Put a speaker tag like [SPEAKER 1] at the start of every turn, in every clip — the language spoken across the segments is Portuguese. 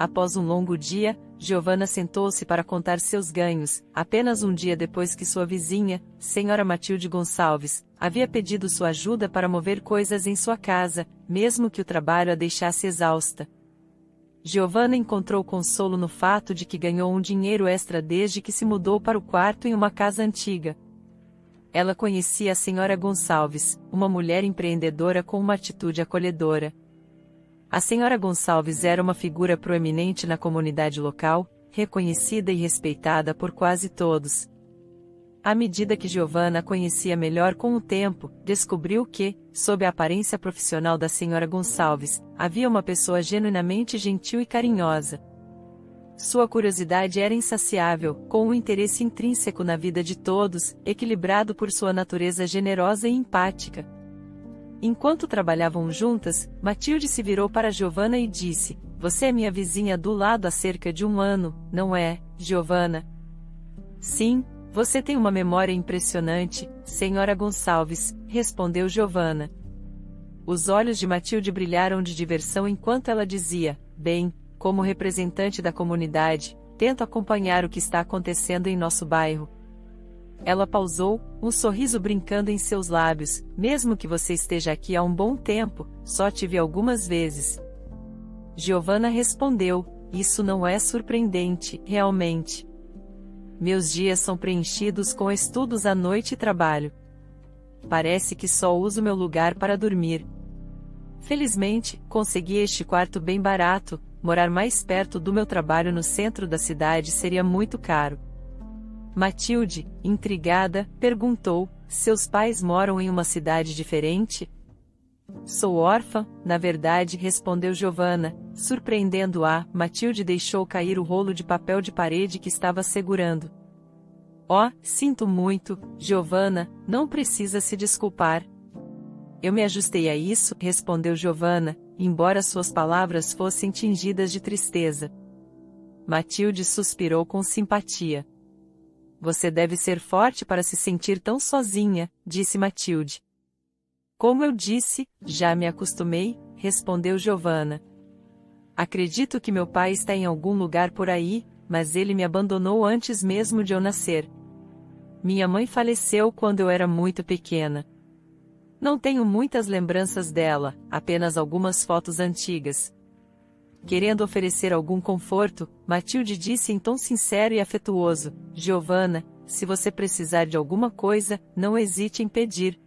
[SPEAKER 1] Após um longo dia, Giovanna sentou-se para contar seus ganhos, apenas um dia depois que sua vizinha, Senhora Matilde Gonçalves, havia pedido sua ajuda para mover coisas em sua casa, mesmo que o trabalho a deixasse exausta. Giovanna encontrou consolo no fato de que ganhou um dinheiro extra desde que se mudou para o quarto em uma casa antiga. Ela conhecia a Senhora Gonçalves, uma mulher empreendedora com uma atitude acolhedora. A Senhora Gonçalves era uma figura proeminente na comunidade local, reconhecida e respeitada por quase todos. À medida que Giovanna a conhecia melhor com o tempo, descobriu que, sob a aparência profissional da Senhora Gonçalves, havia uma pessoa genuinamente gentil e carinhosa. Sua curiosidade era insaciável, com um interesse intrínseco na vida de todos, equilibrado por sua natureza generosa e empática. Enquanto trabalhavam juntas, Matilde se virou para Giovanna e disse: "Você é minha vizinha do lado há cerca de um ano, não é, Giovanna?" "Sim, você tem uma memória impressionante, Senhora Gonçalves", respondeu Giovanna. Os olhos de Matilde brilharam de diversão enquanto ela dizia: "Bem, como representante da comunidade, tento acompanhar o que está acontecendo em nosso bairro." Ela pausou, um sorriso brincando em seus lábios. "Mesmo que você esteja aqui há um bom tempo, só te vi algumas vezes." Giovanna respondeu: "Isso não é surpreendente, realmente. Meus dias são preenchidos com estudos à noite e trabalho. Parece que só uso meu lugar para dormir. Felizmente, consegui este quarto bem barato. Morar mais perto do meu trabalho no centro da cidade seria muito caro." Matilde, intrigada, perguntou: "Seus pais moram em uma cidade diferente?" "Sou órfã, na verdade", respondeu Giovanna. Surpreendendo-a, Matilde deixou cair o rolo de papel de parede que estava segurando. "Oh, sinto muito, Giovanna, não precisa se desculpar." "Eu me ajustei a isso", respondeu Giovanna, embora suas palavras fossem tingidas de tristeza. Matilde suspirou com simpatia. "Você deve ser forte para se sentir tão sozinha", disse Matilde. "Como eu disse, já me acostumei", respondeu Giovanna. "Acredito que meu pai está em algum lugar por aí, mas ele me abandonou antes mesmo de eu nascer. Minha mãe faleceu quando eu era muito pequena. Não tenho muitas lembranças dela, apenas algumas fotos antigas." Querendo oferecer algum conforto, Matilde disse em tom sincero e afetuoso: "Giovanna, se você precisar de alguma coisa, não hesite em pedir.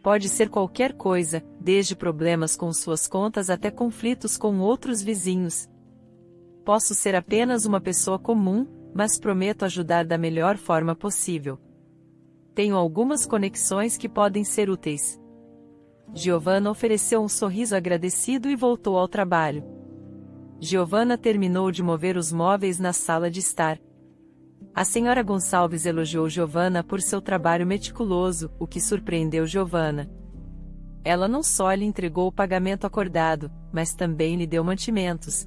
[SPEAKER 1] Pode ser qualquer coisa, desde problemas com suas contas até conflitos com outros vizinhos. Posso ser apenas uma pessoa comum, mas prometo ajudar da melhor forma possível. Tenho algumas conexões que podem ser úteis." Giovanna ofereceu um sorriso agradecido e voltou ao trabalho. Giovanna terminou de mover os móveis na sala de estar. A Senhora Gonçalves elogiou Giovanna por seu trabalho meticuloso, o que surpreendeu Giovanna. Ela não só lhe entregou o pagamento acordado, mas também lhe deu mantimentos.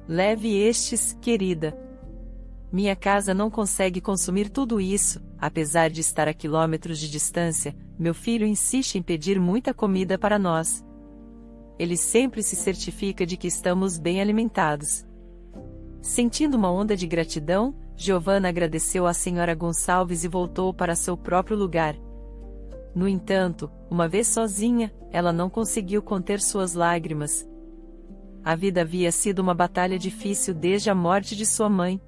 [SPEAKER 1] "Leve estes, querida. Minha casa não consegue consumir tudo isso, apesar de estar a quilômetros de distância. Meu filho insiste em pedir muita comida para nós. Ele sempre se certifica de que estamos bem alimentados." Sentindo uma onda de gratidão, Giovanna agradeceu à Senhora Gonçalves e voltou para seu próprio lugar. No entanto, uma vez sozinha, ela não conseguiu conter suas lágrimas. A vida havia sido uma batalha difícil desde a morte de sua mãe.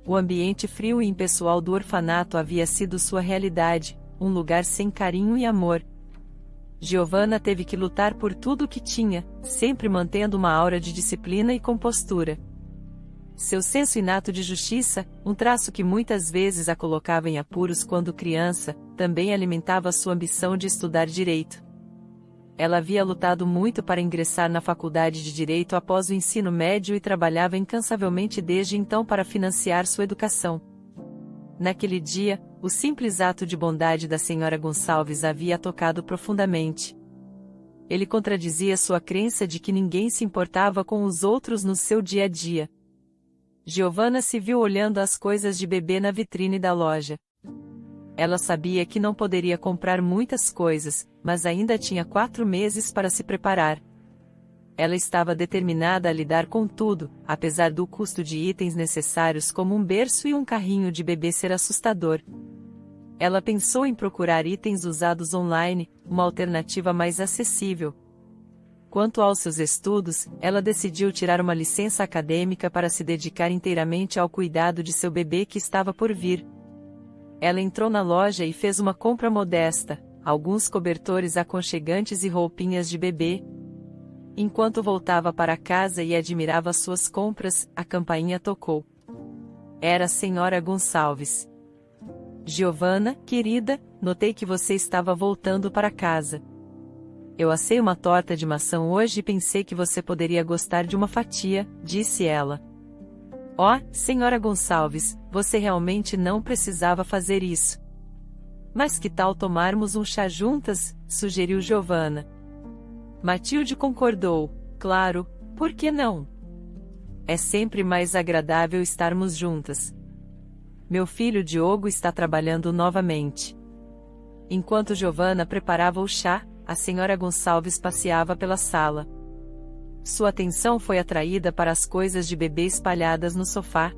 [SPEAKER 1] O ambiente frio e impessoal do orfanato havia sido sua realidade, um lugar sem carinho e amor. Giovanna teve que lutar por tudo o que tinha, sempre mantendo uma aura de disciplina e compostura. Seu senso inato de justiça, um traço que muitas vezes a colocava em apuros quando criança, também alimentava sua ambição de estudar direito. Ela havia lutado muito para ingressar na faculdade de Direito após o ensino médio e trabalhava incansavelmente desde então para financiar sua educação. Naquele dia, o simples ato de bondade da Senhora Gonçalves a havia tocado profundamente. Ele contradizia sua crença de que ninguém se importava com os outros no seu dia a dia. Giovanna se viu olhando as coisas de bebê na vitrine da loja. Ela sabia que não poderia comprar muitas coisas, mas ainda tinha 4 meses para se preparar. Ela estava determinada a lidar com tudo, apesar do custo de itens necessários como um berço e um carrinho de bebê ser assustador. Ela pensou em procurar itens usados online, uma alternativa mais acessível. Quanto aos seus estudos, ela decidiu tirar uma licença acadêmica para se dedicar inteiramente ao cuidado de seu bebê que estava por vir. Ela entrou na loja e fez uma compra modesta, alguns cobertores aconchegantes e roupinhas de bebê. Enquanto voltava para casa e admirava suas compras, a campainha tocou. Era a senhora Gonçalves. Giovana, querida, notei que você estava voltando para casa. Eu assei uma torta de maçã hoje e pensei que você poderia gostar de uma fatia, disse ela. Oh, senhora Gonçalves, você realmente não precisava fazer isso. Mas que tal tomarmos um chá juntas? Sugeriu Giovana. Matilde concordou. Claro, por que não? É sempre mais agradável estarmos juntas. Meu filho Diogo está trabalhando novamente. Enquanto Giovana preparava o chá, a senhora Gonçalves passeava pela sala. Sua atenção foi atraída para as coisas de bebê espalhadas no sofá.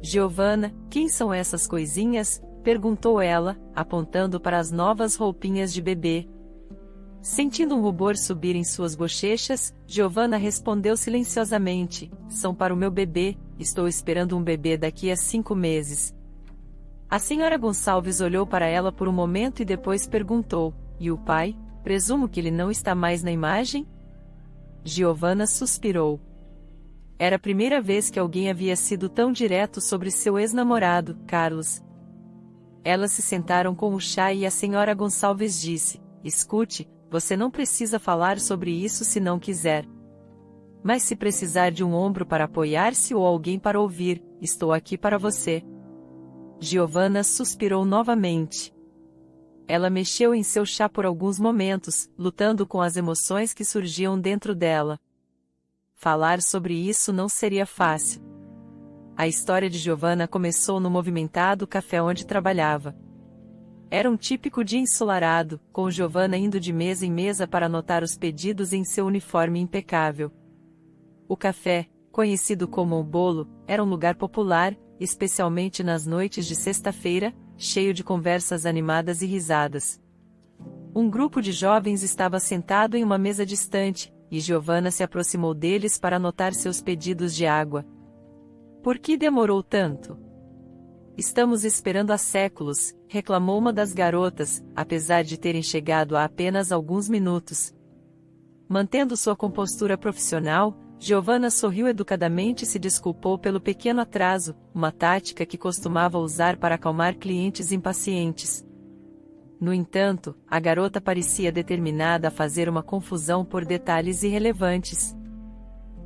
[SPEAKER 1] Giovana, quem são essas coisinhas? Perguntou ela, apontando para as novas roupinhas de bebê. Sentindo um rubor subir em suas bochechas, Giovana respondeu silenciosamente: são para o meu bebê, estou esperando um bebê daqui a 5 meses. A senhora Gonçalves olhou para ela por um momento e depois perguntou: e o pai? Presumo que ele não está mais na imagem? Giovana suspirou. Era a primeira vez que alguém havia sido tão direto sobre seu ex-namorado, Carlos. Elas se sentaram com o chá e a senhora Gonçalves disse: escute, você não precisa falar sobre isso se não quiser. Mas se precisar de um ombro para apoiar-se ou alguém para ouvir, estou aqui para você. Giovana suspirou novamente. Ela mexeu em seu chá por alguns momentos, lutando com as emoções que surgiam dentro dela. Falar sobre isso não seria fácil. A história de Giovana começou no movimentado café onde trabalhava. Era um típico dia ensolarado, com Giovana indo de mesa em mesa para anotar os pedidos em seu uniforme impecável. O café, conhecido como o bolo, era um lugar popular, especialmente nas noites de sexta-feira, cheio de conversas animadas e risadas. Um grupo de jovens estava sentado em uma mesa distante, e Giovana se aproximou deles para anotar seus pedidos de água. Por que demorou tanto? Estamos esperando há séculos, reclamou uma das garotas, apesar de terem chegado há apenas alguns minutos. Mantendo sua compostura profissional, Giovana sorriu educadamente e se desculpou pelo pequeno atraso, uma tática que costumava usar para acalmar clientes impacientes. No entanto, a garota parecia determinada a fazer uma confusão por detalhes irrelevantes.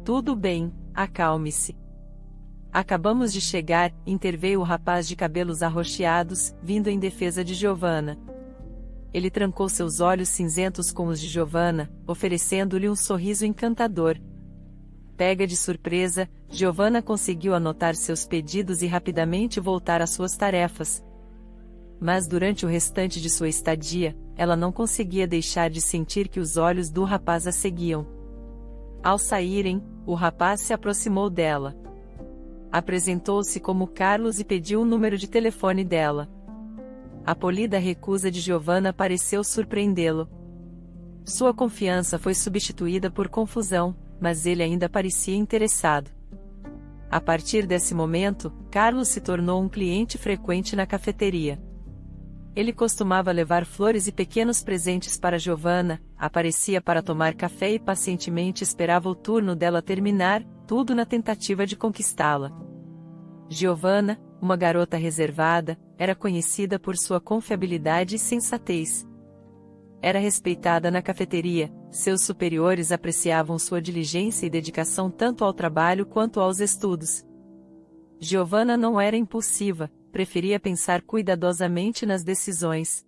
[SPEAKER 1] Tudo bem, acalme-se. Acabamos de chegar, interveio o rapaz de cabelos arroxeados, vindo em defesa de Giovana. Ele trancou seus olhos cinzentos com os de Giovana, oferecendo-lhe um sorriso encantador. Pega de surpresa, Giovana conseguiu anotar seus pedidos e rapidamente voltar às suas tarefas. Mas durante o restante de sua estadia, ela não conseguia deixar de sentir que os olhos do rapaz a seguiam. Ao saírem, o rapaz se aproximou dela. Apresentou-se como Carlos e pediu o número de telefone dela. A polida recusa de Giovana pareceu surpreendê-lo. Sua confiança foi substituída por confusão, mas ele ainda parecia interessado. A partir desse momento, Carlos se tornou um cliente frequente na cafeteria. Ele costumava levar flores e pequenos presentes para Giovana, aparecia para tomar café e pacientemente esperava o turno dela terminar, tudo na tentativa de conquistá-la. Giovana, uma garota reservada, era conhecida por sua confiabilidade e sensatez. Era respeitada na cafeteria, seus superiores apreciavam sua diligência e dedicação tanto ao trabalho quanto aos estudos. Giovana não era impulsiva, preferia pensar cuidadosamente nas decisões.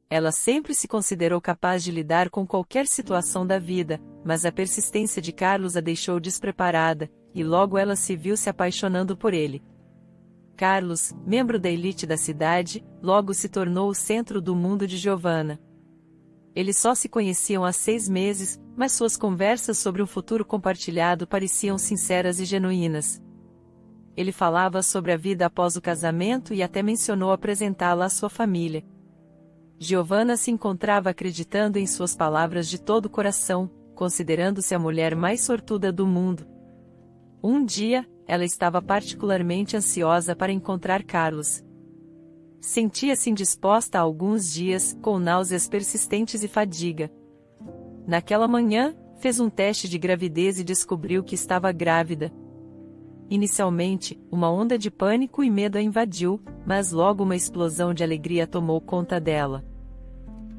[SPEAKER 1] Ela sempre se considerou capaz de lidar com qualquer situação da vida, mas a persistência de Carlos a deixou despreparada, e logo ela se viu se apaixonando por ele. Carlos, membro da elite da cidade, logo se tornou o centro do mundo de Giovana. Eles só se conheciam há 6 meses, mas suas conversas sobre um futuro compartilhado pareciam sinceras e genuínas. Ele falava sobre a vida após o casamento e até mencionou apresentá-la à sua família. Giovanna se encontrava acreditando em suas palavras de todo o coração, considerando-se a mulher mais sortuda do mundo. Um dia, ela estava particularmente ansiosa para encontrar Carlos. Sentia-se indisposta há alguns dias, com náuseas persistentes e fadiga. Naquela manhã, fez um teste de gravidez e descobriu que estava grávida. Inicialmente, uma onda de pânico e medo a invadiu, mas logo uma explosão de alegria tomou conta dela.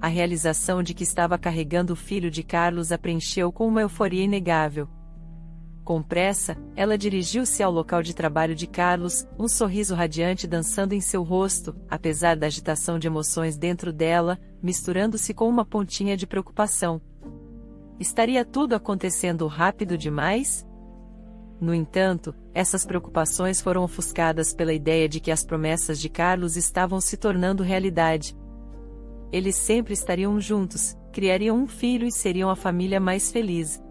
[SPEAKER 1] A realização de que estava carregando o filho de Carlos a preencheu com uma euforia inegável. Com pressa, ela dirigiu-se ao local de trabalho de Carlos, um sorriso radiante dançando em seu rosto, apesar da agitação de emoções dentro dela, misturando-se com uma pontinha de preocupação. Estaria tudo acontecendo rápido demais? No entanto, essas preocupações foram ofuscadas pela ideia de que as promessas de Carlos estavam se tornando realidade. Eles sempre estariam juntos, criariam um filho e seriam a família mais feliz.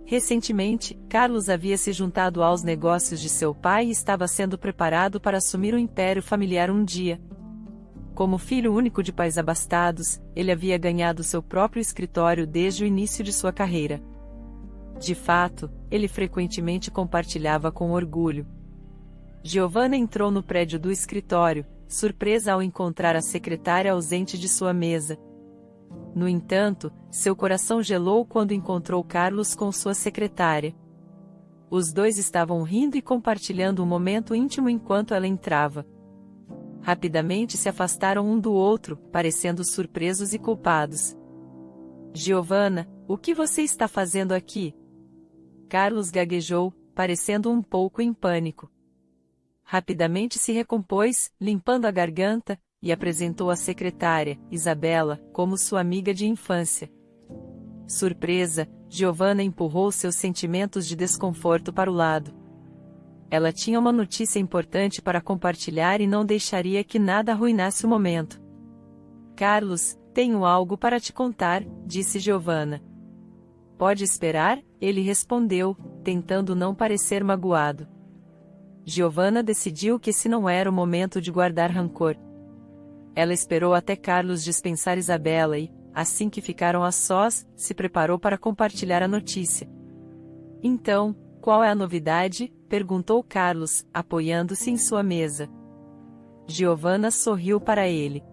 [SPEAKER 1] Recentemente, Carlos havia se juntado aos negócios de seu pai e estava sendo preparado para assumir o império familiar um dia. Como filho único de pais abastados, ele havia ganhado seu próprio escritório desde o início de sua carreira. De fato, ele frequentemente compartilhava com orgulho. Giovanna entrou no prédio do escritório, surpresa ao encontrar a secretária ausente de sua mesa. No entanto, seu coração gelou quando encontrou Carlos com sua secretária. Os dois estavam rindo e compartilhando um momento íntimo enquanto ela entrava. Rapidamente se afastaram um do outro, parecendo surpresos e culpados. Giovanna, o que você está fazendo aqui? Carlos gaguejou, parecendo um pouco em pânico. Rapidamente se recompôs, limpando a garganta, e apresentou a secretária, Isabela, como sua amiga de infância. Surpresa, Giovanna empurrou seus sentimentos de desconforto para o lado. Ela tinha uma notícia importante para compartilhar e não deixaria que nada arruinasse o momento. Carlos, tenho algo para te contar, disse Giovanna. Pode esperar, ele respondeu, tentando não parecer magoado. Giovanna decidiu que esse não era o momento de guardar rancor. Ela esperou até Carlos dispensar Isabela e, assim que ficaram a sós, se preparou para compartilhar a notícia. Então, qual é a novidade? Perguntou Carlos, apoiando-se em sua mesa. Giovanna sorriu para ele.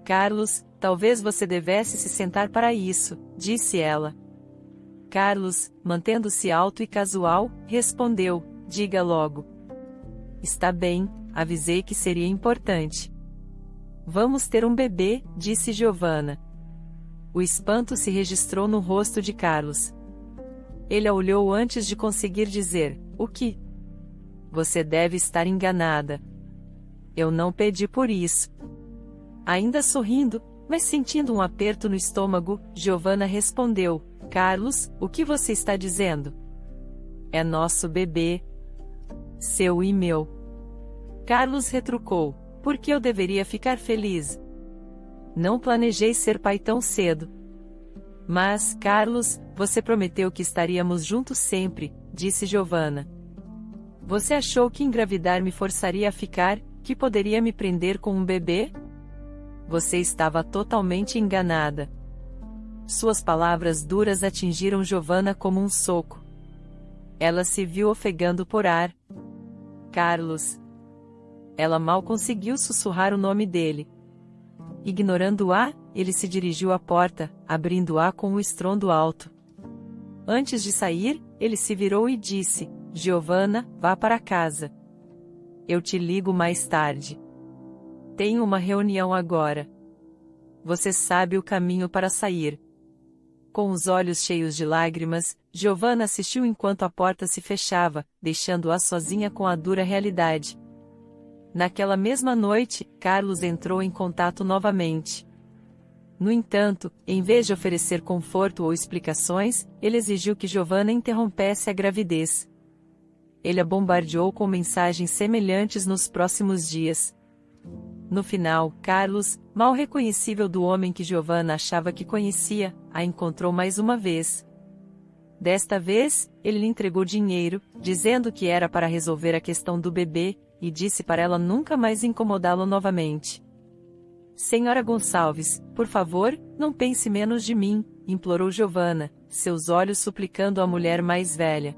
[SPEAKER 1] Carlos, talvez você devesse se sentar para isso, disse ela. Carlos, mantendo-se alto e casual, respondeu, diga logo. Está bem, avisei que seria importante. Vamos ter um bebê, disse Giovanna. O espanto se registrou no rosto de Carlos. Ele a olhou antes de conseguir dizer, o que? Você deve estar enganada. Eu não pedi por isso. Ainda sorrindo, mas sentindo um aperto no estômago, Giovanna respondeu, Carlos, o que você está dizendo? É nosso bebê. Seu e meu. Carlos retrucou, por que eu deveria ficar feliz? Não planejei ser pai tão cedo. Mas, Carlos, você prometeu que estaríamos juntos sempre, disse Giovanna. Você achou que engravidar me forçaria a ficar, que poderia me prender com um bebê? Você estava totalmente enganada. Suas palavras duras atingiram Giovanna como um soco. Ela se viu ofegando por ar. Carlos. Ela mal conseguiu sussurrar o nome dele. Ignorando-a, ele se dirigiu à porta, abrindo-a com um estrondo alto. Antes de sair, ele se virou e disse, Giovanna, vá para casa. Eu te ligo mais tarde. Tenho uma reunião agora. Você sabe o caminho para sair. Com os olhos cheios de lágrimas, Giovanna assistiu enquanto a porta se fechava, deixando-a sozinha com a dura realidade. Naquela mesma noite, Carlos entrou em contato novamente. No entanto, em vez de oferecer conforto ou explicações, ele exigiu que Giovanna interrompesse a gravidez. Ele a bombardeou com mensagens semelhantes nos próximos dias. No final, Carlos, mal reconhecível do homem que Giovanna achava que conhecia, a encontrou mais uma vez. Desta vez, ele lhe entregou dinheiro, dizendo que era para resolver a questão do bebê, e disse para ela nunca mais incomodá-lo novamente. Senhora Gonçalves, por favor, não pense menos de mim, implorou Giovanna, seus olhos suplicando a mulher mais velha.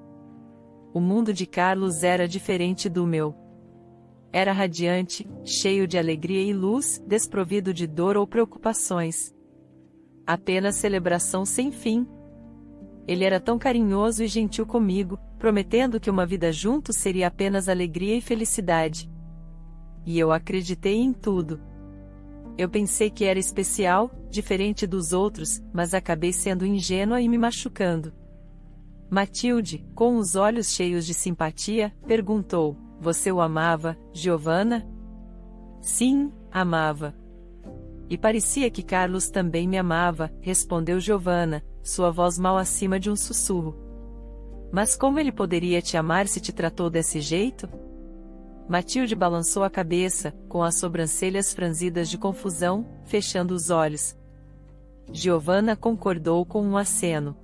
[SPEAKER 1] O mundo de Carlos era diferente do meu. Era radiante, cheio de alegria e luz, desprovido de dor ou preocupações. Apenas celebração sem fim. Ele era tão carinhoso e gentil comigo, prometendo que uma vida juntos seria apenas alegria e felicidade. E eu acreditei em tudo. Eu pensei que era especial, diferente dos outros, mas acabei sendo ingênua e me machucando. Matilde, com os olhos cheios de simpatia, perguntou: "Você o amava, Giovanna?" "Sim, amava." "E parecia que Carlos também me amava", respondeu Giovanna, sua voz mal acima de um sussurro. "Mas como ele poderia te amar se te tratou desse jeito?" Matilde balançou a cabeça, com as sobrancelhas franzidas de confusão, fechando os olhos. Giovanna concordou com um aceno.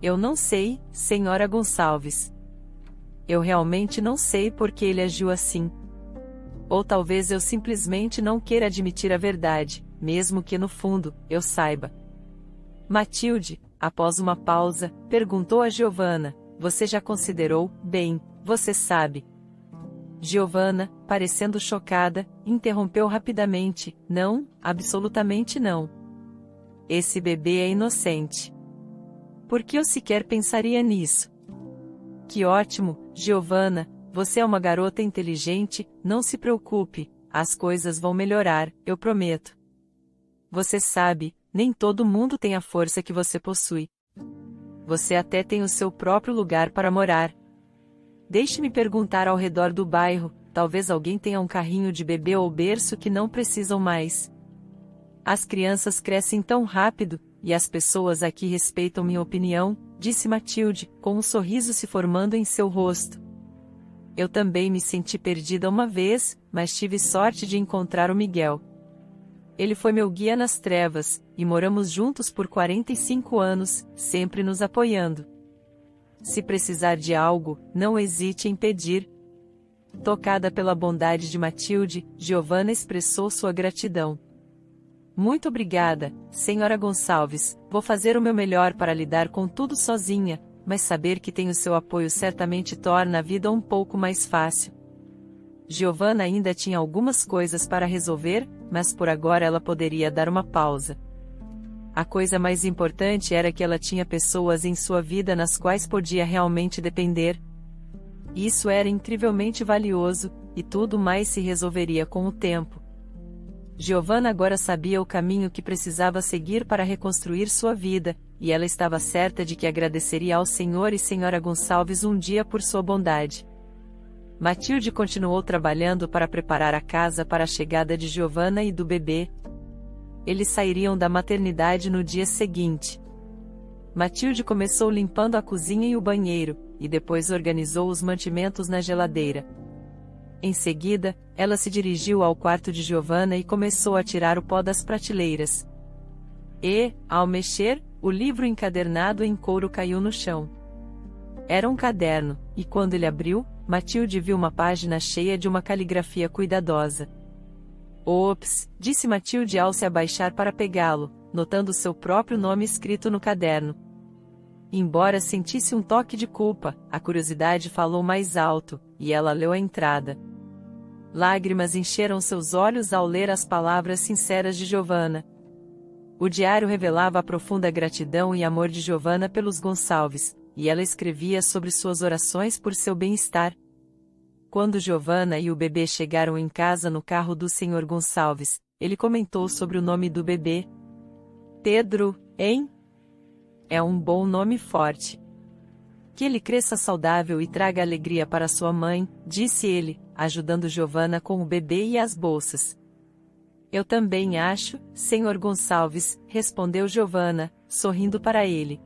[SPEAKER 1] "Eu não sei, senhora Gonçalves. Eu realmente não sei por que ele agiu assim. Ou talvez eu simplesmente não queira admitir a verdade, mesmo que no fundo, eu saiba." Matilde, após uma pausa, perguntou a Giovanna: "Você já considerou, bem, você sabe?" Giovanna, parecendo chocada, interrompeu rapidamente: "Não, absolutamente não. Esse bebê é inocente. Por que eu sequer pensaria nisso?" "Que ótimo, Giovanna, você é uma garota inteligente, não se preocupe, as coisas vão melhorar, eu prometo. Você sabe, nem todo mundo tem a força que você possui. Você até tem o seu próprio lugar para morar. Deixe-me perguntar ao redor do bairro, talvez alguém tenha um carrinho de bebê ou berço que não precisam mais. As crianças crescem tão rápido, e as pessoas aqui respeitam minha opinião", disse Matilde, com um sorriso se formando em seu rosto. "Eu também me senti perdida uma vez, mas tive sorte de encontrar o Miguel. Ele foi meu guia nas trevas, e moramos juntos por 45 anos, sempre nos apoiando. Se precisar de algo, não hesite em pedir." Tocada pela bondade de Matilde, Giovanna expressou sua gratidão. "Muito obrigada, senhora Gonçalves, vou fazer o meu melhor para lidar com tudo sozinha, mas saber que tenho seu apoio certamente torna a vida um pouco mais fácil." Giovanna ainda tinha algumas coisas para resolver, mas por agora ela poderia dar uma pausa. A coisa mais importante era que ela tinha pessoas em sua vida nas quais podia realmente depender. Isso era incrivelmente valioso, e tudo mais se resolveria com o tempo. Giovanna agora sabia o caminho que precisava seguir para reconstruir sua vida, e ela estava certa de que agradeceria ao Senhor e Senhora Gonçalves um dia por sua bondade. Matilde continuou trabalhando para preparar a casa para a chegada de Giovanna e do bebê. Eles sairiam da maternidade no dia seguinte. Matilde começou limpando a cozinha e o banheiro, e depois organizou os mantimentos na geladeira. Em seguida, ela se dirigiu ao quarto de Giovanna e começou a tirar o pó das prateleiras. E, ao mexer, o livro encadernado em couro caiu no chão. Era um caderno, e quando ele abriu, Matilde viu uma página cheia de uma caligrafia cuidadosa. "Ops", disse Matilde ao se abaixar para pegá-lo, notando seu próprio nome escrito no caderno. Embora sentisse um toque de culpa, a curiosidade falou mais alto, e ela leu a entrada. Lágrimas encheram seus olhos ao ler as palavras sinceras de Giovanna. O diário revelava a profunda gratidão e amor de Giovanna pelos Gonçalves, e ela escrevia sobre suas orações por seu bem-estar. Quando Giovanna e o bebê chegaram em casa no carro do Sr. Gonçalves, ele comentou sobre o nome do bebê. "Pedro, hein? É um bom nome forte. Que ele cresça saudável e traga alegria para sua mãe", disse ele, ajudando Giovanna com o bebê e as bolsas. "Eu também acho, Sr. Gonçalves", respondeu Giovanna, sorrindo para ele.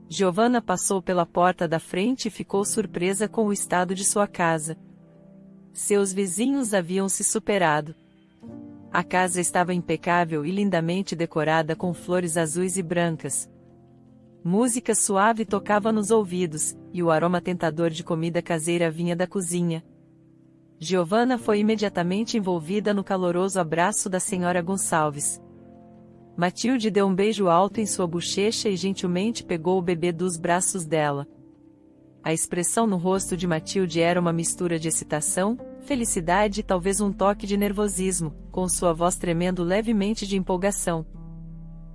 [SPEAKER 1] Giovanna passou pela porta da frente e ficou surpresa com o estado de sua casa. Seus vizinhos haviam se superado. A casa estava impecável e lindamente decorada com flores azuis e brancas. Música suave tocava nos ouvidos, e o aroma tentador de comida caseira vinha da cozinha. Giovanna foi imediatamente envolvida no caloroso abraço da senhora Gonçalves. Matilde deu um beijo alto em sua bochecha e gentilmente pegou o bebê dos braços dela. A expressão no rosto de Matilde era uma mistura de excitação, felicidade e talvez um toque de nervosismo, com sua voz tremendo levemente de empolgação.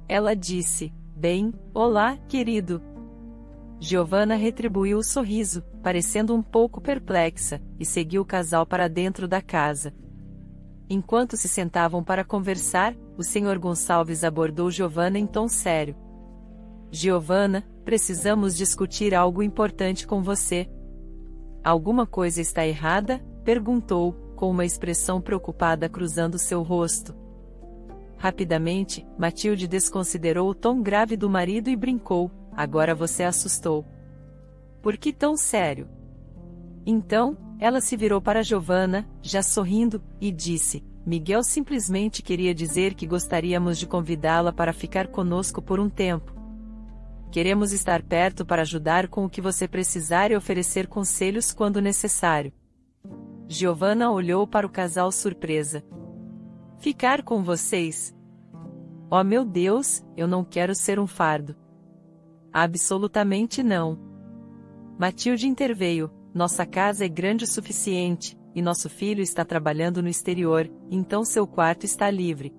[SPEAKER 1] Ela disse: "Bem, olá, querido." Giovanna retribuiu o sorriso, parecendo um pouco perplexa, e seguiu o casal para dentro da casa. Enquanto se sentavam para conversar, o Sr. Gonçalves abordou Giovanna em tom sério. "Giovanna, precisamos discutir algo importante com você." "Alguma coisa está errada?" perguntou, com uma expressão preocupada cruzando seu rosto. Rapidamente, Matilde desconsiderou o tom grave do marido e brincou: "Agora você assustou." "Por que tão sério?" Então, ela se virou para Giovanna, já sorrindo, e disse: "Miguel simplesmente queria dizer que gostaríamos de convidá-la para ficar conosco por um tempo. Queremos estar perto para ajudar com o que você precisar e oferecer conselhos quando necessário." Giovanna olhou para o casal surpresa. "Ficar com vocês? Oh meu Deus, eu não quero ser um fardo." "Absolutamente não." Matilde interveio: "Nossa casa é grande o suficiente, e nosso filho está trabalhando no exterior, então seu quarto está livre.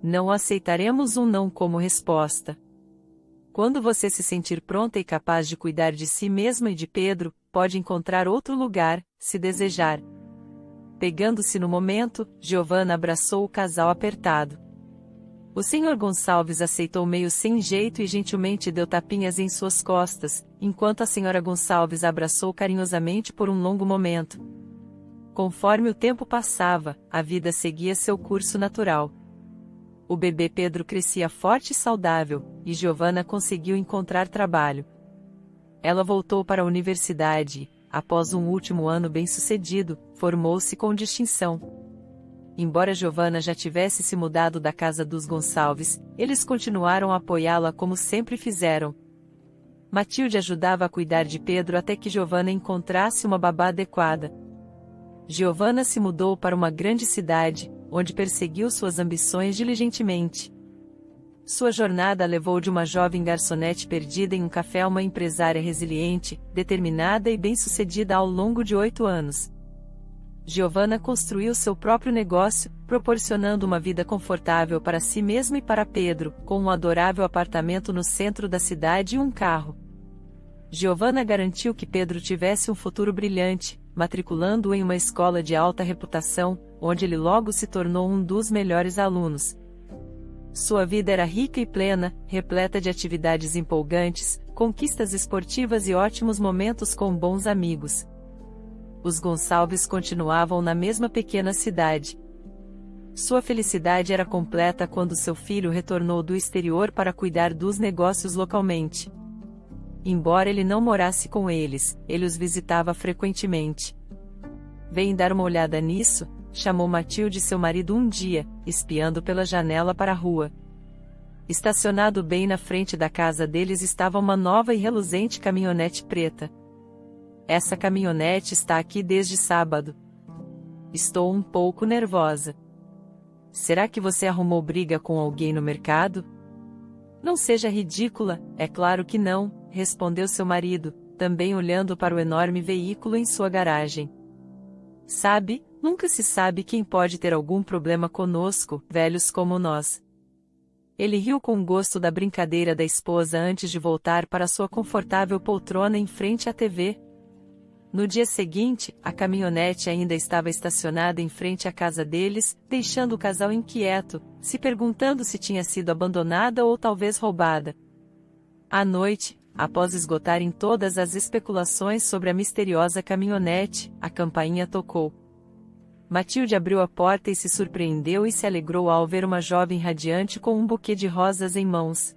[SPEAKER 1] Não aceitaremos um não como resposta. Quando você se sentir pronta e capaz de cuidar de si mesma e de Pedro, pode encontrar outro lugar, se desejar." Pegando-se no momento, Giovanna abraçou o casal apertado. O Sr. Gonçalves aceitou meio sem jeito e gentilmente deu tapinhas em suas costas, enquanto a Sra. Gonçalves a abraçou carinhosamente por um longo momento. Conforme o tempo passava, a vida seguia seu curso natural. O bebê Pedro crescia forte e saudável, e Giovanna conseguiu encontrar trabalho. Ela voltou para a universidade e, após um último ano bem-sucedido, formou-se com distinção. Embora Giovanna já tivesse se mudado da casa dos Gonçalves, eles continuaram a apoiá-la como sempre fizeram. Matilde ajudava a cuidar de Pedro até que Giovanna encontrasse uma babá adequada. Giovanna se mudou para uma grande cidade, onde perseguiu suas ambições diligentemente. Sua jornada levou de uma jovem garçonete perdida em um café a uma empresária resiliente, determinada e bem-sucedida ao longo de 8 anos. Giovanna construiu seu próprio negócio, proporcionando uma vida confortável para si mesma e para Pedro, com um adorável apartamento no centro da cidade e um carro. Giovanna garantiu que Pedro tivesse um futuro brilhante, matriculando-o em uma escola de alta reputação, onde ele logo se tornou um dos melhores alunos. Sua vida era rica e plena, repleta de atividades empolgantes, conquistas esportivas e ótimos momentos com bons amigos. Os Gonçalves continuavam na mesma pequena cidade. Sua felicidade era completa quando seu filho retornou do exterior para cuidar dos negócios localmente. Embora ele não morasse com eles, ele os visitava frequentemente. "Vem dar uma olhada nisso?" chamou Matilde seu marido um dia, espiando pela janela para a rua. Estacionado bem na frente da casa deles estava uma nova e reluzente caminhonete preta. "Essa caminhonete está aqui desde sábado. Estou um pouco nervosa." "Será que você arrumou briga com alguém no mercado?" "Não seja ridícula, é claro que não", respondeu seu marido, também olhando para o enorme veículo em sua garagem. "Sabe, nunca se sabe quem pode ter algum problema conosco, velhos como nós." Ele riu com gosto da brincadeira da esposa antes de voltar para sua confortável poltrona em frente à TV. No dia seguinte, a caminhonete ainda estava estacionada em frente à casa deles, deixando o casal inquieto, se perguntando se tinha sido abandonada ou talvez roubada. À noite, após esgotarem todas as especulações sobre a misteriosa caminhonete, a campainha tocou. Matilde abriu a porta e se surpreendeu e se alegrou ao ver uma jovem radiante com um buquê de rosas em mãos.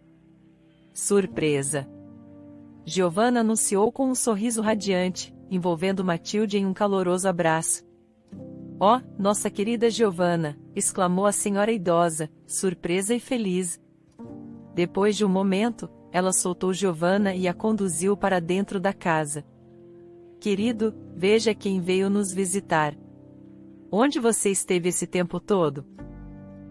[SPEAKER 1] "Surpresa!" Giovanna anunciou com um sorriso radiante, envolvendo Matilde em um caloroso abraço. "Oh, nossa querida Giovanna!" exclamou a senhora idosa, surpresa e feliz. Depois de um momento, ela soltou Giovanna e a conduziu para dentro da casa. "Querido, veja quem veio nos visitar. Onde você esteve esse tempo todo?"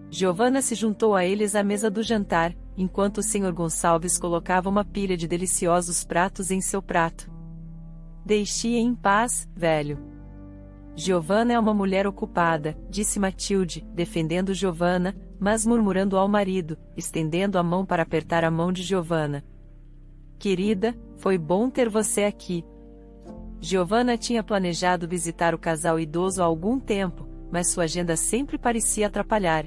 [SPEAKER 1] Giovanna se juntou a eles à mesa do jantar, enquanto o Sr. Gonçalves colocava uma pilha de deliciosos pratos em seu prato. "Deixe-a em paz, velho. Giovanna é uma mulher ocupada", disse Matilde, defendendo Giovanna, mas murmurando ao marido, estendendo a mão para apertar a mão de Giovanna. "Querida, foi bom ter você aqui." Giovanna tinha planejado visitar o casal idoso há algum tempo, mas sua agenda sempre parecia atrapalhar.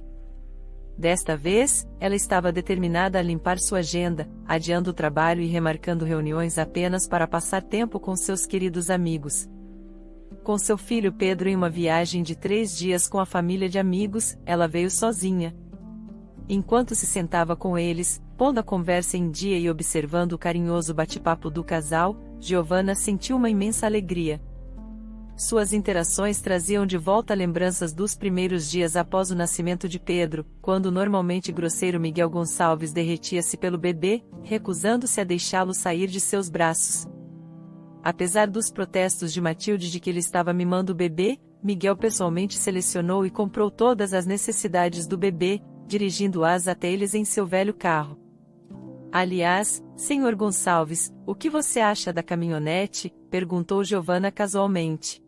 [SPEAKER 1] Desta vez, ela estava determinada a limpar sua agenda, adiando o trabalho e remarcando reuniões apenas para passar tempo com seus queridos amigos. Com seu filho Pedro em uma viagem de 3 dias com a família de amigos, ela veio sozinha. Enquanto se sentava com eles, pondo a conversa em dia e observando o carinhoso bate-papo do casal, Giovanna sentiu uma imensa alegria. Suas interações traziam de volta lembranças dos primeiros dias após o nascimento de Pedro, quando o normalmente grosseiro Miguel Gonçalves derretia-se pelo bebê, recusando-se a deixá-lo sair de seus braços. Apesar dos protestos de Matilde de que ele estava mimando o bebê, Miguel pessoalmente selecionou e comprou todas as necessidades do bebê, dirigindo-as até eles em seu velho carro. "Aliás, Sr. Gonçalves, o que você acha da caminhonete?" perguntou Giovanna casualmente.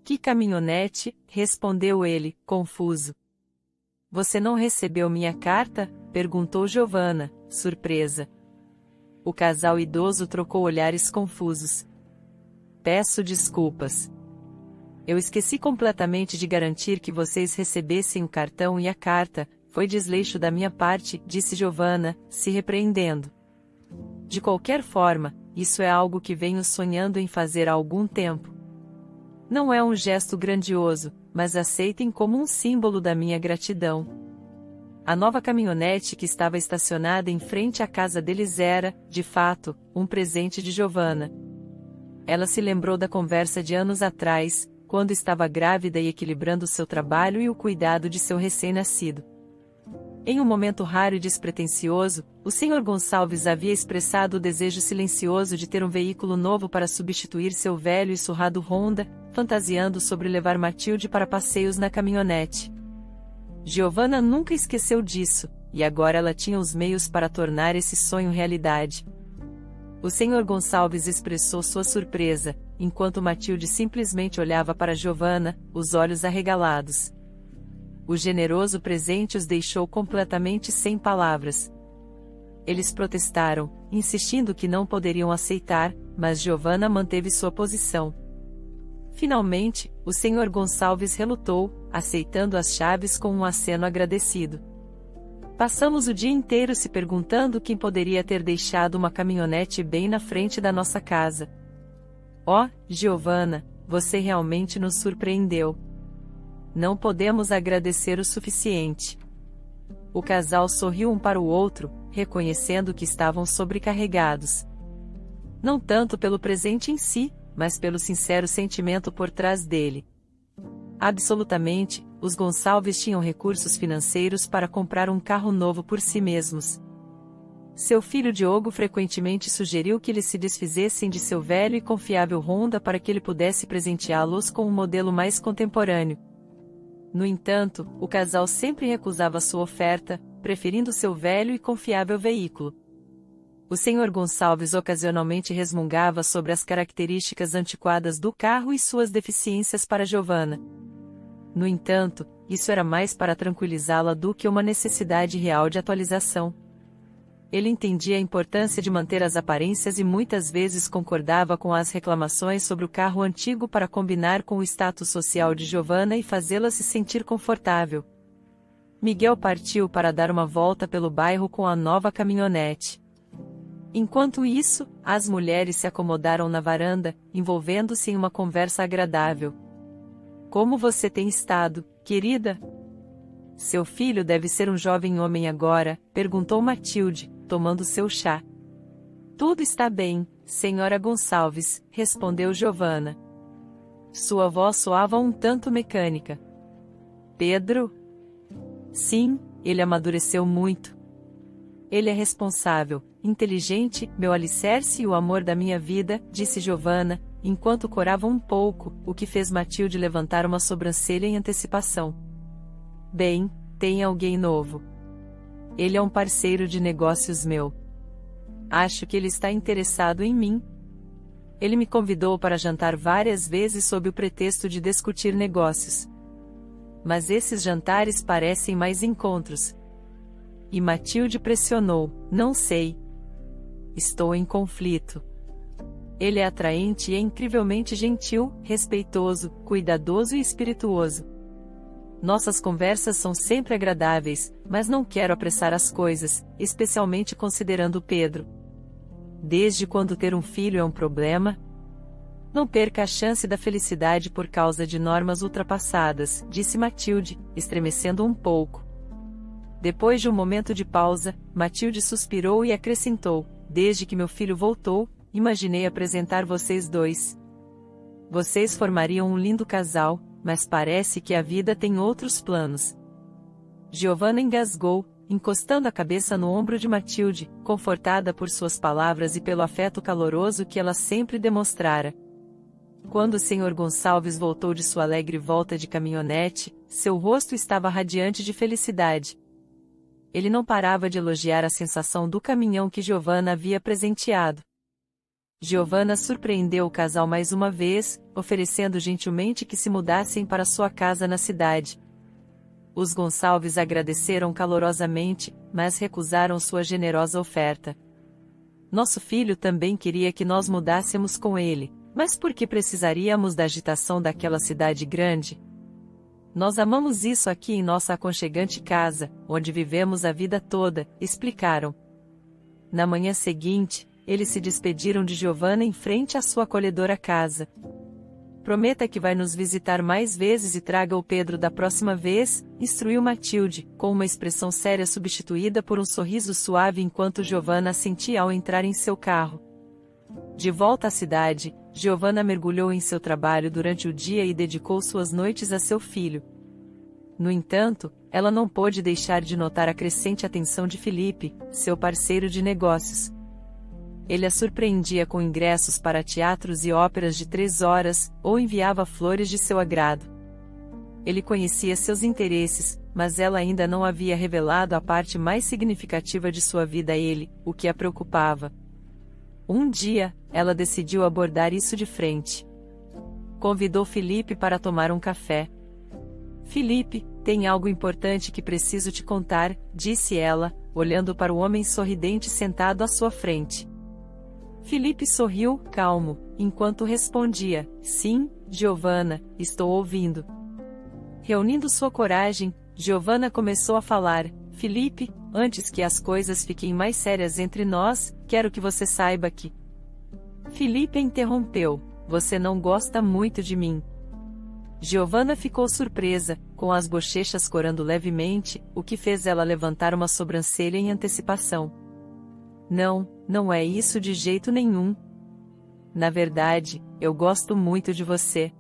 [SPEAKER 1] "Que caminhonete?" respondeu ele, confuso. "Você não recebeu minha carta?" perguntou Giovanna, surpresa. O casal idoso trocou olhares confusos. "Peço desculpas. Eu esqueci completamente de garantir que vocês recebessem o cartão e a carta. Foi desleixo da minha parte", disse Giovanna, se repreendendo. "De qualquer forma, isso é algo que venho sonhando em fazer há algum tempo. Não é um gesto grandioso, mas aceitem como um símbolo da minha gratidão." A nova caminhonete que estava estacionada em frente à casa deles era, de fato, um presente de Giovanna. Ela se lembrou da conversa de anos atrás, quando estava grávida e equilibrando seu trabalho e o cuidado de seu recém-nascido. Em um momento raro e despretensioso, o Sr. Gonçalves havia expressado o desejo silencioso de ter um veículo novo para substituir seu velho e surrado Honda, fantasiando sobre levar Matilde para passeios na caminhonete. Giovanna nunca esqueceu disso, e agora ela tinha os meios para tornar esse sonho realidade. O Sr. Gonçalves expressou sua surpresa, enquanto Matilde simplesmente olhava para Giovanna, os olhos arregalados. O generoso presente os deixou completamente sem palavras. Eles protestaram, insistindo que não poderiam aceitar, mas Giovanna manteve sua posição. Finalmente, o Sr. Gonçalves relutou, aceitando as chaves com um aceno agradecido. "Passamos o dia inteiro se perguntando quem poderia ter deixado uma caminhonete bem na frente da nossa casa. Oh, Giovanna, você realmente nos surpreendeu. Não podemos agradecer o suficiente." O casal sorriu um para o outro, reconhecendo que estavam sobrecarregados. Não tanto pelo presente em si, mas pelo sincero sentimento por trás dele. Absolutamente, os Gonçalves tinham recursos financeiros para comprar um carro novo por si mesmos. Seu filho Diogo frequentemente sugeriu que eles se desfizessem de seu velho e confiável Honda para que ele pudesse presenteá-los com um modelo mais contemporâneo. No entanto, o casal sempre recusava sua oferta, preferindo seu velho e confiável veículo. O Sr. Gonçalves ocasionalmente resmungava sobre as características antiquadas do carro e suas deficiências para Giovanna. No entanto, isso era mais para tranquilizá-la do que uma necessidade real de atualização. Ele entendia a importância de manter as aparências e muitas vezes concordava com as reclamações sobre o carro antigo para combinar com o status social de Giovanna e fazê-la se sentir confortável. Miguel partiu para dar uma volta pelo bairro com a nova caminhonete. Enquanto isso, as mulheres se acomodaram na varanda, envolvendo-se em uma conversa agradável. "Como você tem estado, querida?" "Seu filho deve ser um jovem homem agora", perguntou Matilde, tomando seu chá. "Tudo está bem, senhora Gonçalves", respondeu Giovanna. Sua voz soava um tanto mecânica. Pedro? Sim, ele amadureceu muito. Ele é responsável, inteligente, meu alicerce e o amor da minha vida, disse Giovanna, enquanto corava um pouco, o que fez Matilde levantar uma sobrancelha em antecipação. Bem, tem alguém novo. Ele é um parceiro de negócios meu. Acho que ele está interessado em mim. Ele me convidou para jantar várias vezes sob o pretexto de discutir negócios. Mas esses jantares parecem mais encontros. E Matilde pressionou, não sei. Estou em conflito. Ele é atraente e é incrivelmente gentil, respeitoso, cuidadoso e espirituoso. Nossas conversas são sempre agradáveis, mas não quero apressar as coisas, especialmente considerando Pedro. Desde quando ter um filho é um problema? Não perca a chance da felicidade por causa de normas ultrapassadas, disse Matilde, estremecendo um pouco. Depois de um momento de pausa, Matilde suspirou e acrescentou, desde que meu filho voltou, imaginei apresentar vocês dois. Vocês formariam um lindo casal, mas parece que a vida tem outros planos. Giovanna engasgou, encostando a cabeça no ombro de Matilde, confortada por suas palavras e pelo afeto caloroso que ela sempre demonstrara. Quando o Sr. Gonçalves voltou de sua alegre volta de caminhonete, seu rosto estava radiante de felicidade. Ele não parava de elogiar a sensação do caminhão que Giovanna havia presenteado. Giovanna surpreendeu o casal mais uma vez, oferecendo gentilmente que se mudassem para sua casa na cidade. Os Gonçalves agradeceram calorosamente, mas recusaram sua generosa oferta. Nosso filho também queria que nós mudássemos com ele, mas por que precisaríamos da agitação daquela cidade grande? Nós amamos isso aqui em nossa aconchegante casa, onde vivemos a vida toda, explicaram. Na manhã seguinte, eles se despediram de Giovanna em frente à sua acolhedora casa. Prometa que vai nos visitar mais vezes e traga o Pedro da próxima vez, instruiu Matilde, com uma expressão séria substituída por um sorriso suave enquanto Giovanna assentia ao entrar em seu carro. De volta à cidade, Giovanna mergulhou em seu trabalho durante o dia e dedicou suas noites a seu filho. No entanto, ela não pôde deixar de notar a crescente atenção de Felipe, seu parceiro de negócios. Ele a surpreendia com ingressos para teatros e óperas de 3 horas, ou enviava flores de seu agrado. Ele conhecia seus interesses, mas ela ainda não havia revelado a parte mais significativa de sua vida a ele, o que a preocupava. Um dia, ela decidiu abordar isso de frente. Convidou Felipe para tomar um café. Felipe, tem algo importante que preciso te contar, disse ela, olhando para o homem sorridente sentado à sua frente. Felipe sorriu, calmo, enquanto respondia, sim, Giovanna, estou ouvindo. Reunindo sua coragem, Giovanna começou a falar, Felipe, antes que as coisas fiquem mais sérias entre nós, quero que você saiba que... Felipe interrompeu, você não gosta muito de mim. Giovanna ficou surpresa, com as bochechas corando levemente, o que fez ela levantar uma sobrancelha em antecipação. Não, não é isso de jeito nenhum. Na verdade, eu gosto muito de você.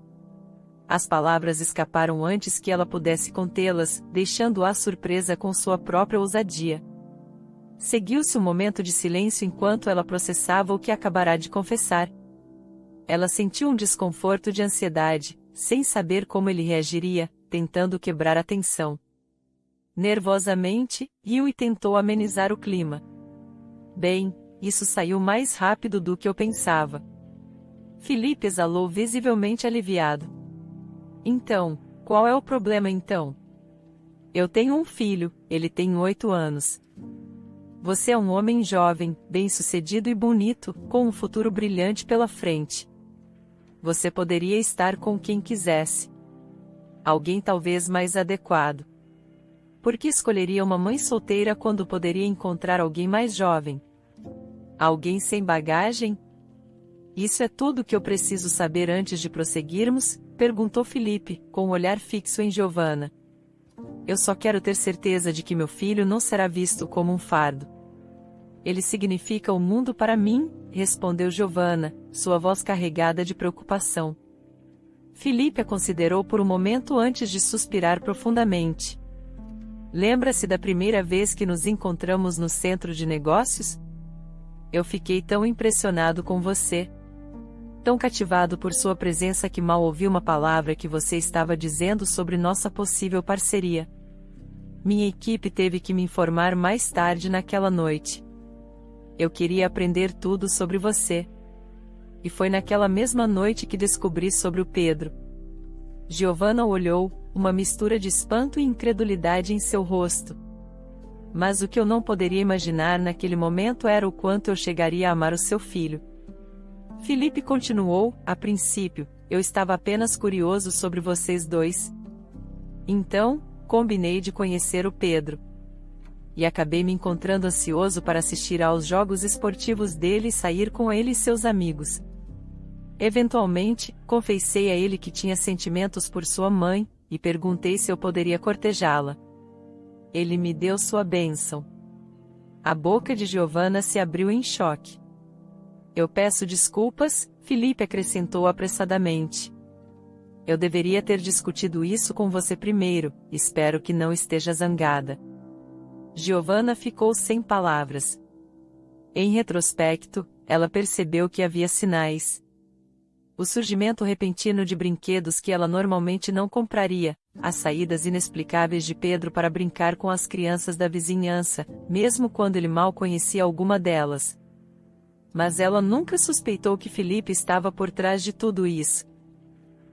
[SPEAKER 1] As palavras escaparam antes que ela pudesse contê-las, deixando-a surpresa com sua própria ousadia. Seguiu-se um momento de silêncio enquanto ela processava o que acabará de confessar. Ela sentiu um desconforto de ansiedade, sem saber como ele reagiria, tentando quebrar a tensão. Nervosamente, riu e tentou amenizar o clima. Bem, isso saiu mais rápido do que eu pensava. Felipe exalou visivelmente aliviado. Então, qual é o problema então? Eu tenho um filho, ele tem 8 anos. Você é um homem jovem, bem-sucedido e bonito, com um futuro brilhante pela frente. Você poderia estar com quem quisesse. Alguém talvez mais adequado. Por que escolheria uma mãe solteira quando poderia encontrar alguém mais jovem? Alguém sem bagagem? Isso é tudo que eu preciso saber antes de prosseguirmos? Perguntou Felipe, com um olhar fixo em Giovanna. Eu só quero ter certeza de que meu filho não será visto como um fardo. Ele significa o mundo para mim, respondeu Giovanna, sua voz carregada de preocupação. Filipe a considerou por um momento antes de suspirar profundamente. Lembra-se da primeira vez que nos encontramos no centro de negócios? Eu fiquei tão impressionado com você, tão cativado por sua presença que mal ouvi uma palavra que você estava dizendo sobre nossa possível parceria. Minha equipe teve que me informar mais tarde naquela noite. Eu queria aprender tudo sobre você. E foi naquela mesma noite que descobri sobre o Pedro. Giovanna olhou, uma mistura de espanto e incredulidade em seu rosto. Mas o que eu não poderia imaginar naquele momento era o quanto eu chegaria a amar o seu filho. Filipe continuou, a princípio, eu estava apenas curioso sobre vocês dois. Então, combinei de conhecer o Pedro. E acabei me encontrando ansioso para assistir aos jogos esportivos dele e sair com ele e seus amigos. Eventualmente, confessei a ele que tinha sentimentos por sua mãe, e perguntei se eu poderia cortejá-la. Ele me deu sua bênção. A boca de Giovanna se abriu em choque. Eu peço desculpas, Filipe acrescentou apressadamente. Eu deveria ter discutido isso com você primeiro, espero que não esteja zangada. Giovanna ficou sem palavras. Em retrospecto, ela percebeu que havia sinais. O surgimento repentino de brinquedos que ela normalmente não compraria, as saídas inexplicáveis de Pedro para brincar com as crianças da vizinhança, mesmo quando ele mal conhecia alguma delas. Mas ela nunca suspeitou que Filipe estava por trás de tudo isso.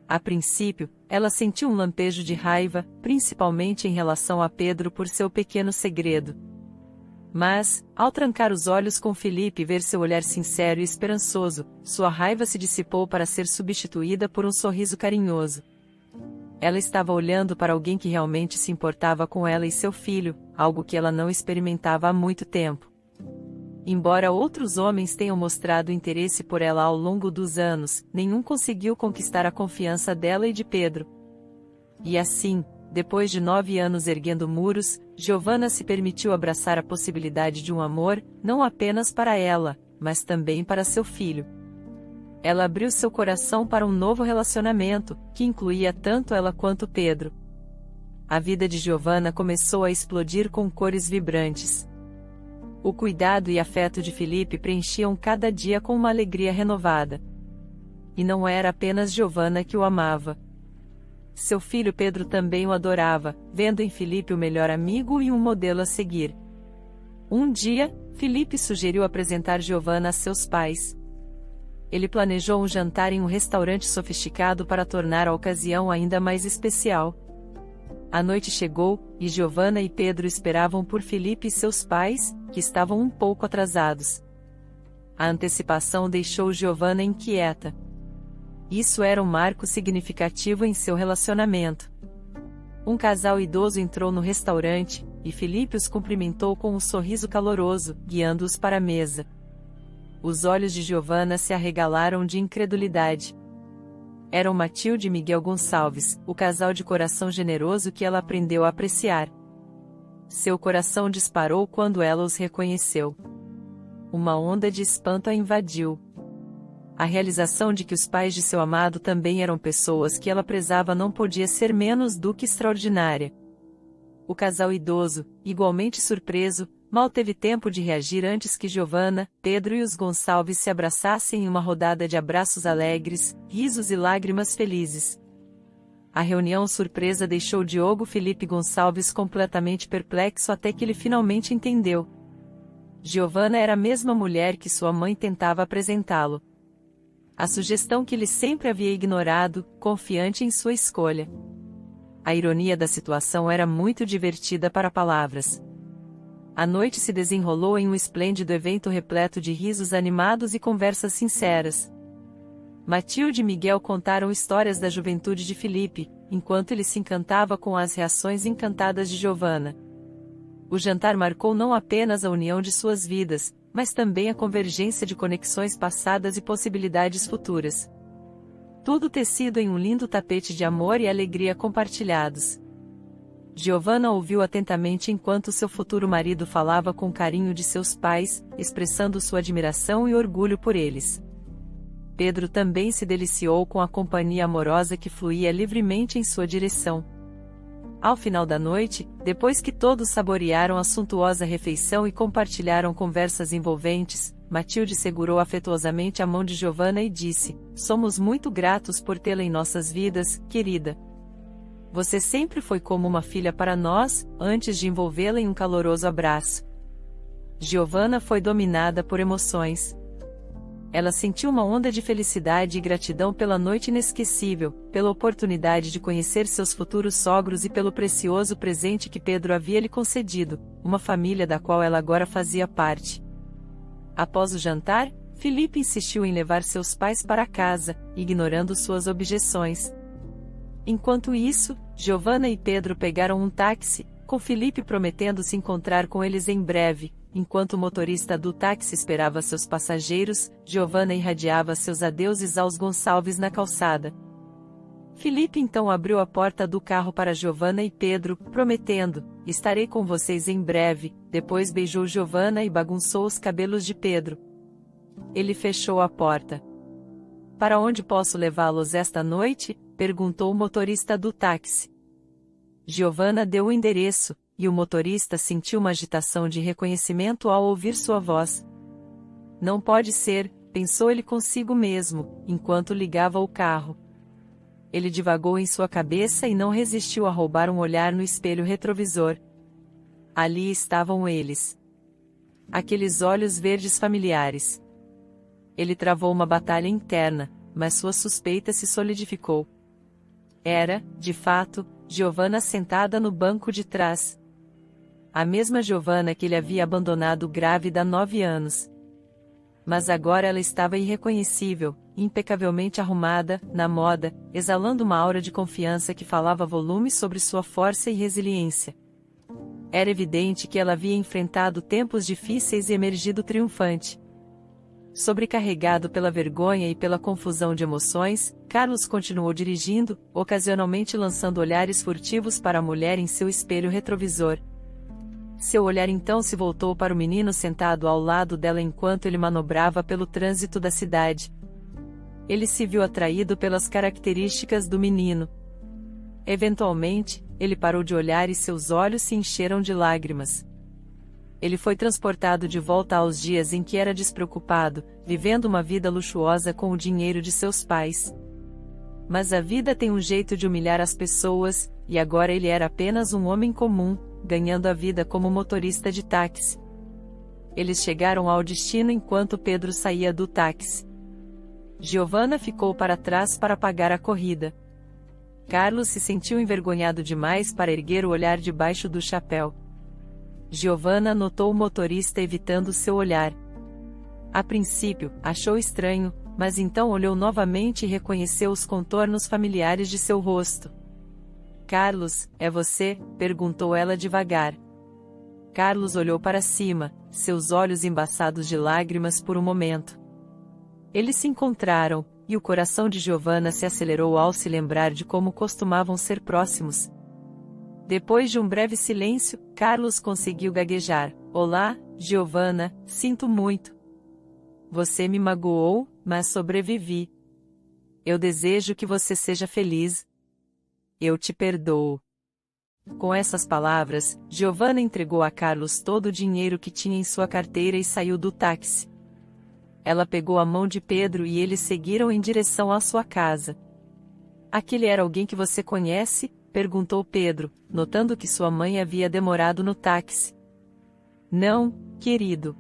[SPEAKER 1] A princípio, ela sentiu um lampejo de raiva, principalmente em relação a Pedro por seu pequeno segredo. Mas, ao trancar os olhos com Filipe e ver seu olhar sincero e esperançoso, sua raiva se dissipou para ser substituída por um sorriso carinhoso. Ela estava olhando para alguém que realmente se importava com ela e seu filho, algo que ela não experimentava há muito tempo. Embora outros homens tenham mostrado interesse por ela ao longo dos anos, nenhum conseguiu conquistar a confiança dela e de Pedro. E assim, depois de 9 anos erguendo muros, Giovanna se permitiu abraçar a possibilidade de um amor, não apenas para ela, mas também para seu filho. Ela abriu seu coração para um novo relacionamento, que incluía tanto ela quanto Pedro. A vida de Giovanna começou a explodir com cores vibrantes. O cuidado e afeto de Filipe preenchiam cada dia com uma alegria renovada. E não era apenas Giovanna que o amava. Seu filho Pedro também o adorava, vendo em Filipe o melhor amigo e um modelo a seguir. Um dia, Filipe sugeriu apresentar Giovanna a seus pais. Ele planejou um jantar em um restaurante sofisticado para tornar a ocasião ainda mais especial. A noite chegou, e Giovanna e Pedro esperavam por Filipe e seus pais, que estavam um pouco atrasados. A antecipação deixou Giovanna inquieta. Isso era um marco significativo em seu relacionamento. Um casal idoso entrou no restaurante, e Filipe os cumprimentou com um sorriso caloroso, guiando-os para a mesa. Os olhos de Giovanna se arregalaram de incredulidade. Eram Matilde e Miguel Gonçalves, o casal de coração generoso que ela aprendeu a apreciar. Seu coração disparou quando ela os reconheceu. Uma onda de espanto a invadiu. A realização de que os pais de seu amado também eram pessoas que ela prezava não podia ser menos do que extraordinária. O casal idoso, igualmente surpreso, mal teve tempo de reagir antes que Giovanna, Pedro e os Gonçalves se abraçassem em uma rodada de abraços alegres, risos e lágrimas felizes. A reunião surpresa deixou Diogo Felipe Gonçalves completamente perplexo até que ele finalmente entendeu. Giovanna era a mesma mulher que sua mãe tentava apresentá-lo. A sugestão que ele sempre havia ignorado, confiante em sua escolha. A ironia da situação era muito divertida para palavras. A noite se desenrolou em um esplêndido evento repleto de risos animados e conversas sinceras. Matilde e Miguel contaram histórias da juventude de Filipe, enquanto ele se encantava com as reações encantadas de Giovanna. O jantar marcou não apenas a união de suas vidas, mas também a convergência de conexões passadas e possibilidades futuras. Tudo tecido em um lindo tapete de amor e alegria compartilhados. Giovanna ouviu atentamente enquanto seu futuro marido falava com carinho de seus pais, expressando sua admiração e orgulho por eles. Pedro também se deliciou com a companhia amorosa que fluía livremente em sua direção. Ao final da noite, depois que todos saborearam a suntuosa refeição e compartilharam conversas envolventes, Matilde segurou afetuosamente a mão de Giovanna e disse: "Somos muito gratos por tê-la em nossas vidas, querida. Você sempre foi como uma filha para nós", antes de envolvê-la em um caloroso abraço. Giovanna foi dominada por emoções. Ela sentiu uma onda de felicidade e gratidão pela noite inesquecível, pela oportunidade de conhecer seus futuros sogros e pelo precioso presente que Pedro havia lhe concedido, uma família da qual ela agora fazia parte. Após o jantar, Felipe insistiu em levar seus pais para casa, ignorando suas objeções. Enquanto isso, Giovanna e Pedro pegaram um táxi, com Felipe prometendo se encontrar com eles em breve. Enquanto o motorista do táxi esperava seus passageiros, Giovanna irradiava seus adeuses aos Gonçalves na calçada. Felipe então abriu a porta do carro para Giovanna e Pedro, prometendo: "Estarei com vocês em breve." Depois beijou Giovanna e bagunçou os cabelos de Pedro. Ele fechou a porta. "Para onde posso levá-los esta noite?" perguntou o motorista do táxi. Giovanna deu o endereço, e o motorista sentiu uma agitação de reconhecimento ao ouvir sua voz. "Não pode ser", pensou ele consigo mesmo, enquanto ligava o carro. Ele divagou em sua cabeça e não resistiu a roubar um olhar no espelho retrovisor. Ali estavam eles. Aqueles olhos verdes familiares. Ele travou uma batalha interna, mas sua suspeita se solidificou. Era, de fato, Giovanna sentada no banco de trás. A mesma Giovanna que ele havia abandonado grávida há 9 anos. Mas agora ela estava irreconhecível, impecavelmente arrumada, na moda, exalando uma aura de confiança que falava volumes sobre sua força e resiliência. Era evidente que ela havia enfrentado tempos difíceis e emergido triunfante. Sobrecarregado pela vergonha e pela confusão de emoções, Carlos continuou dirigindo, ocasionalmente lançando olhares furtivos para a mulher em seu espelho retrovisor. Seu olhar então se voltou para o menino sentado ao lado dela enquanto ele manobrava pelo trânsito da cidade. Ele se viu atraído pelas características do menino. Eventualmente, ele parou de olhar e seus olhos se encheram de lágrimas. Ele foi transportado de volta aos dias em que era despreocupado, vivendo uma vida luxuosa com o dinheiro de seus pais. Mas a vida tem um jeito de humilhar as pessoas, e agora ele era apenas um homem comum, ganhando a vida como motorista de táxi. Eles chegaram ao destino enquanto Pedro saía do táxi. Giovanna ficou para trás para pagar a corrida. Carlos se sentiu envergonhado demais para erguer o olhar debaixo do chapéu. Giovanna notou o motorista evitando seu olhar. A princípio, achou estranho, mas então olhou novamente e reconheceu os contornos familiares de seu rosto. "Carlos, é você?" perguntou ela devagar. Carlos olhou para cima, seus olhos embaçados de lágrimas por um momento. Eles se encontraram, e o coração de Giovanna se acelerou ao se lembrar de como costumavam ser próximos. Depois de um breve silêncio, Carlos conseguiu gaguejar: "Olá, Giovanna, sinto muito. Você me magoou, mas sobrevivi. Eu desejo que você seja feliz. Eu te perdoo." Com essas palavras, Giovanna entregou a Carlos todo o dinheiro que tinha em sua carteira e saiu do táxi. Ela pegou a mão de Pedro e eles seguiram em direção à sua casa. "Aquele era alguém que você conhece?" perguntou Pedro, notando que sua mãe havia demorado no táxi. "Não, querido.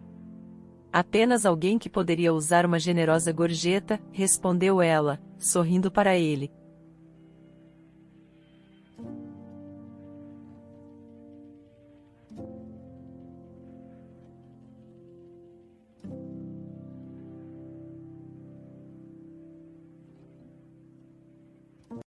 [SPEAKER 1] Apenas alguém que poderia usar uma generosa gorjeta", respondeu ela, sorrindo para ele.